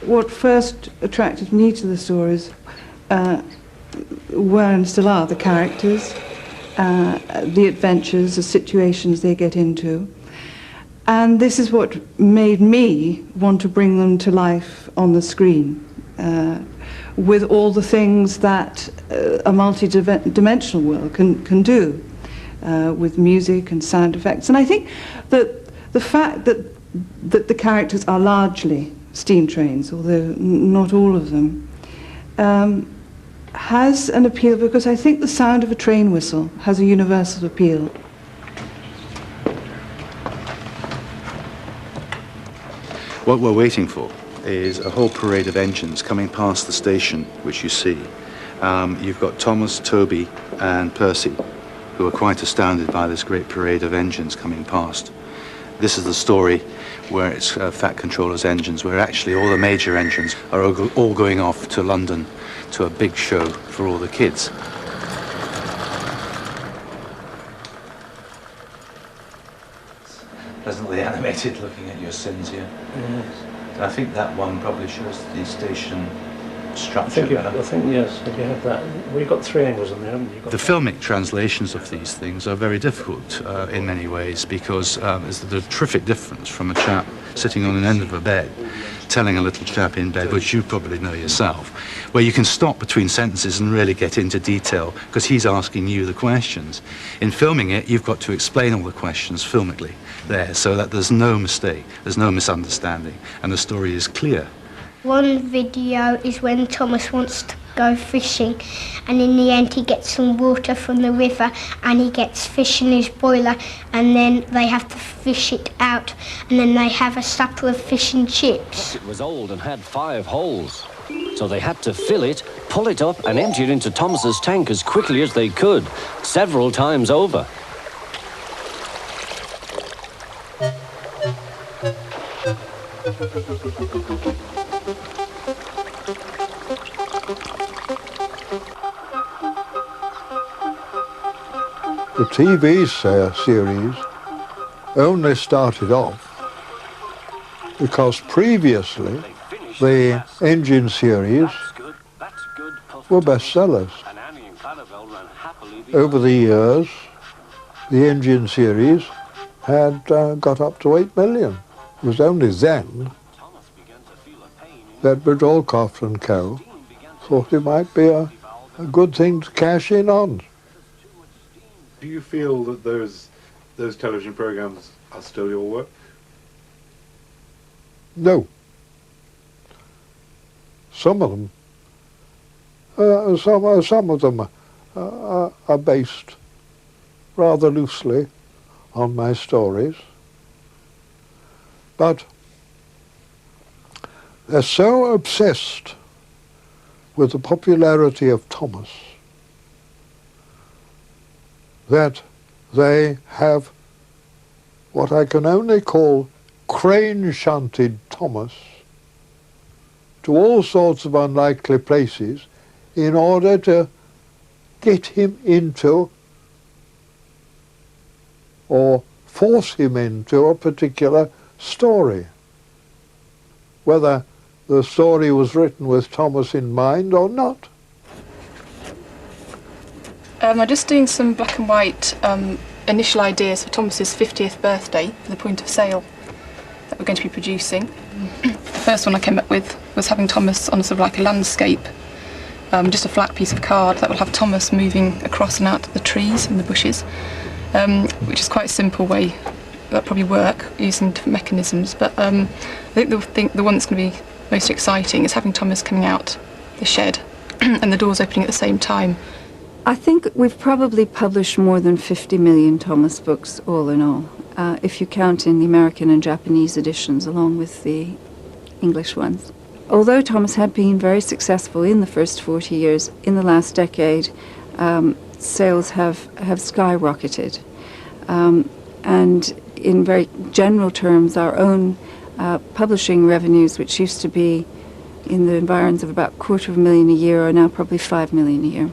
what first attracted me to the stories were and still are the characters, the adventures, the situations they get into. And this is what made me want to bring them to life on the screen, with all the things that a multi-dimensional world can do, with music and sound effects. And I think that the fact that the characters are largely steam trains, although not all of them, has an appeal, because I think the sound of a train whistle has a universal appeal. What we're waiting for is a whole parade of engines coming past the station, which you see. You've got Thomas, Toby and Percy, who are quite astounded by this great parade of engines coming past. This is the story where it's Fat Controller's engines, where actually all the major engines are all going off to London to a big show for all the kids. Pleasantly animated, looking at your sins here. Yes. I think that one probably shows the station structure better. I think, yes, if you have that. We've got three angles on there, haven't you? The filmic translations of these things are very difficult in many ways, because there's a terrific difference from a chap sitting on an end of a bed telling a little chap in bed, which you probably know yourself, where you can stop between sentences and really get into detail because he's asking you the questions. In filming it, you've got to explain all the questions filmically there so that there's no mistake, there's no misunderstanding, and the story is clear. One video is when Thomas wants to go fishing, and in the end he gets some water from the river and he gets fish in his boiler, and then they have to fish it out, and then they have a supper of fish and chips. It was old and had 5 holes, so they had to fill it, pull it up and empty it into Thomas's tank as quickly as they could, several times over. The TV series only started off because previously the engine series were bestsellers. Over the years, the engine series had got up to 8 million. It was only then that Bridolkoff and Co. thought it might be a good thing to cash in on. Do you feel that those television programs are still your work? No. Some of them, some of them are based rather loosely on my stories, but they're so obsessed with the popularity of Thomas that they have what I can only call crane-shunted Thomas to all sorts of unlikely places in order to get him into or force him into a particular story. Whether the story was written with Thomas in mind or not. I'm just doing some black and white initial ideas for Thomas's 50th birthday for the point of sale that we're going to be producing. The first one I came up with was having Thomas on sort of like a landscape, just a flat piece of card that will have Thomas moving across and out the trees and the bushes, which is quite a simple way that probably work using different mechanisms. But I think the one that's going to be most exciting is having Thomas coming out the shed and the doors opening at the same time. I think we've probably published more than 50 million Thomas books all in all, if you count in the American and Japanese editions along with the English ones. Although Thomas had been very successful in the first 40 years, in the last decade sales have skyrocketed. And in very general terms, our own publishing revenues, which used to be in the environs of about $250,000 a year, are now probably $5 million a year.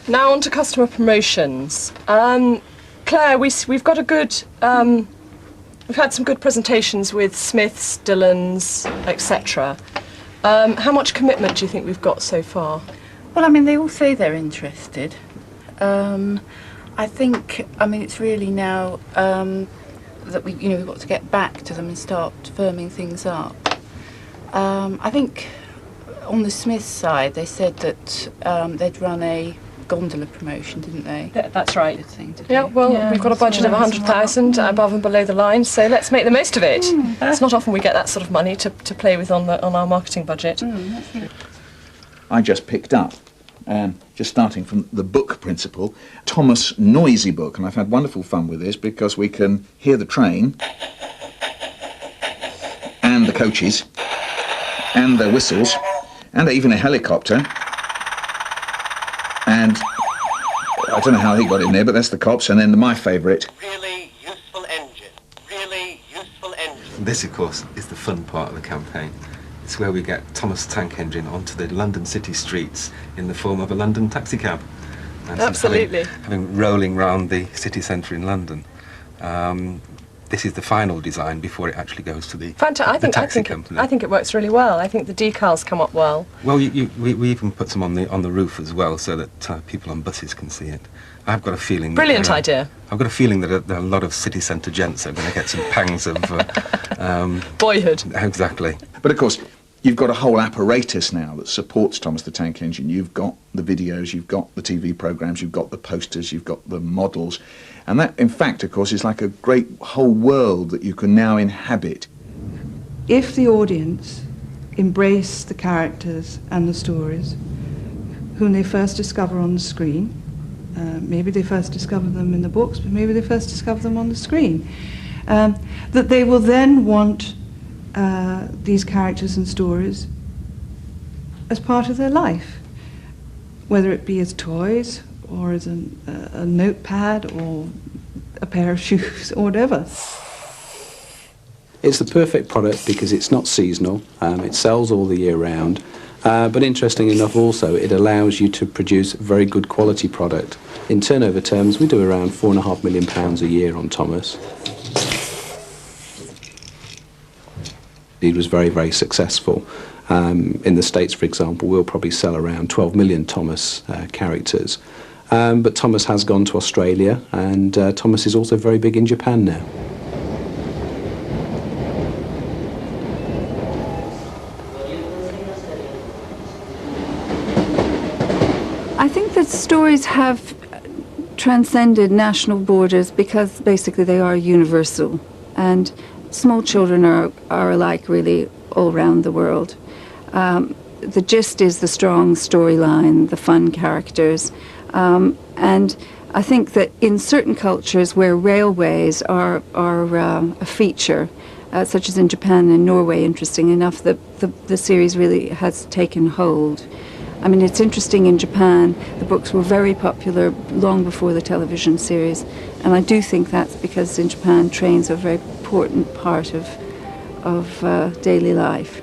Now on to customer promotions. Claire, we've got a good, we've had some good presentations with Smiths, Dillons, etc. How much commitment do you think we've got so far? Well, I mean, they all say they're interested. I think, I mean, it's really now that we've got to get back to them and start firming things up. I think on the Smiths side, they said that they'd run a gondola promotion, didn't they? That's right. Thing to do. Yeah, well, we've got a budget of 100,000 above and below the line, so let's make the most of it. It's not often we get that sort of money to play with on our marketing budget. I just picked up, just starting from the book principle, Thomas Noisy Book, and I've had wonderful fun with this because we can hear the train and the coaches and the whistles and even a helicopter, and I don't know how he got in there, but that's the cops, and then my favourite. Really useful engine. Really useful engine. This, of course, is the fun part of the campaign. It's where we get Thomas Tank Engine onto the London city streets in the form of a London taxicab. Absolutely. Having rolling round the city centre in London. This is the final design before it actually goes to the taxi company. I think it works really well. I think the decals come up well. Well, we even put some on the roof as well, so that people on buses can see it. I've got a feeling. Brilliant idea. I've got a feeling that a lot of city centre gents are going to get some pangs of boyhood. Exactly. But of course, you've got a whole apparatus now that supports Thomas the Tank Engine. You've got the videos, you've got the TV programmes, you've got the posters, you've got the models. And that, in fact, of course, is like a great whole world that you can now inhabit. If the audience embrace the characters and the stories, whom they first discover on the screen, maybe they first discover them in the books, but maybe they first discover them on the screen, that they will then want these characters and stories as part of their life, whether it be as toys or as a notepad or a pair of shoes or whatever. It's the perfect product because it's not seasonal, it sells all the year round, but interesting enough also it allows you to produce a very good quality product. In turnover terms we do around £4.5 million a year on Thomas. It was very, very successful. In the States, for example, we'll probably sell around 12 million Thomas characters. But Thomas has gone to Australia, and Thomas is also very big in Japan now. I think that stories have transcended national borders because basically they are universal, and small children are alike really all around the world. The gist is the strong storyline, the fun characters, and I think that in certain cultures where railways are a feature, such as in Japan and Norway, interesting enough, the series really has taken hold. I mean, it's interesting in Japan, the books were very popular long before the television series, and I do think that's because in Japan trains are a very important part of daily life.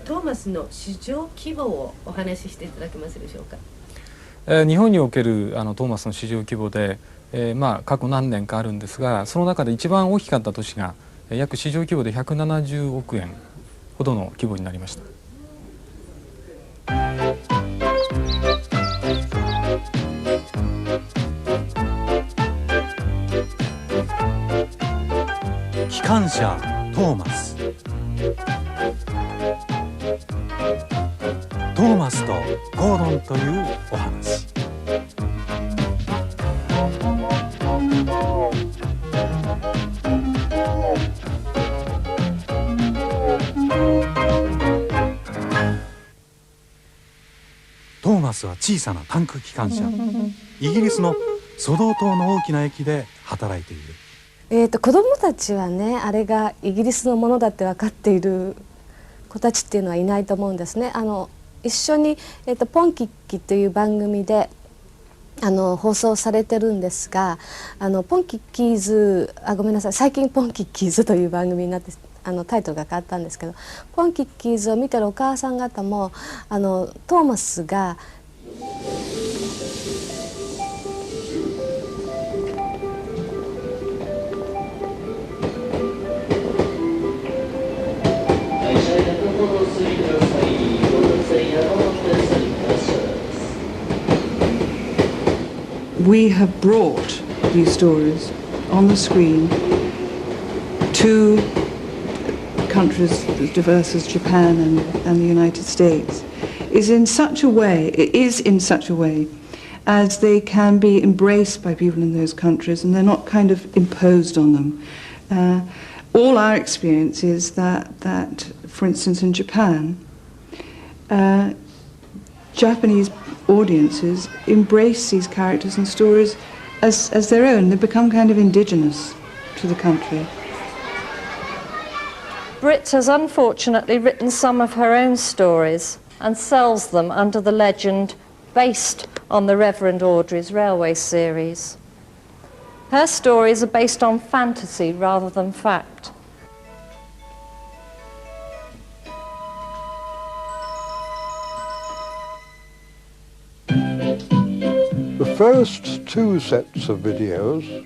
トーマスの市場規模をお話ししていただけますでしょうか。日本におけるトーマスの市場規模で、過去何年かあるんですが、その中で一番大きかった年が約市場規模で170億円ほどの規模になりました。機関車トーマス。トーマスとゴードンというお話。トーマスは小さなタンク機関車、イギリスのソドー島の大きな駅で働いている。子供たちはね、あれがイギリスのものだって分かっている子たちっていうのはいないと思うんですね。一緒に、ポンキッキという番組で放送されてるんですが、ポンキッキーズ、ごめんなさい、最近ポンキッキーズという番組になってタイトルが変わったんですけど、ポンキッキーズを見てるお母さん方もトーマスがWe have brought these stories on the screen to countries as diverse as Japan and the United States is in such a way as they can be embraced by people in those countries and they're not kind of imposed on them. All our experience is that for instance in Japan, Japanese audiences embrace these characters and stories as their own. They become kind of indigenous to the country. Brit has unfortunately written some of her own stories and sells them under the legend based on the Reverend Audrey's Railway series. Her stories are based on fantasy rather than fact. The first two sets of videos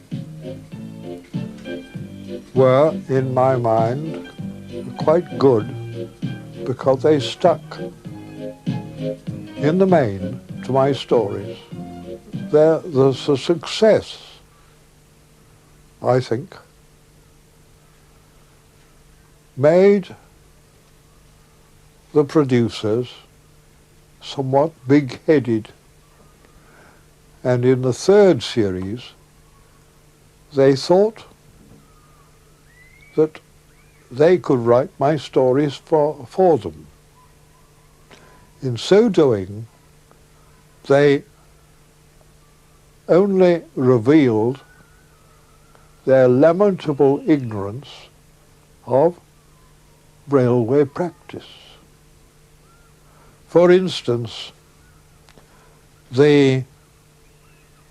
were, in my mind, quite good because they stuck in the main to my stories. There's a success, I think, made the producers somewhat big-headed. And in the third series, they thought that they could write my stories for them. In so doing, they only revealed their lamentable ignorance of railway practice. For instance, the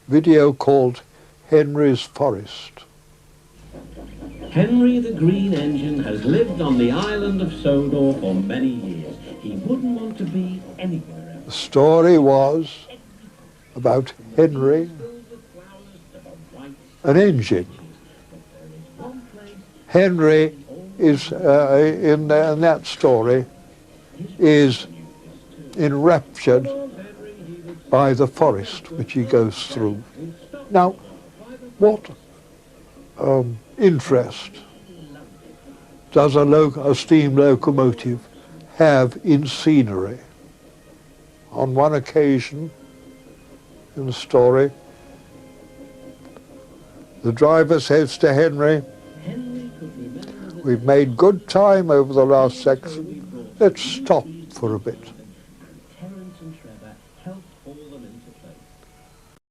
video called Henry's Forest. Henry the Green Engine has lived on the island of Sodor for many years. He wouldn't want to be anywhere else. The story was about Henry, an engine. Henry is, in that story, is enraptured by the forest which he goes through. Now, what interest does a steam locomotive have in scenery? On one occasion in the story, the driver says to Henry, "We've made good time over the last section, let's stop for a bit."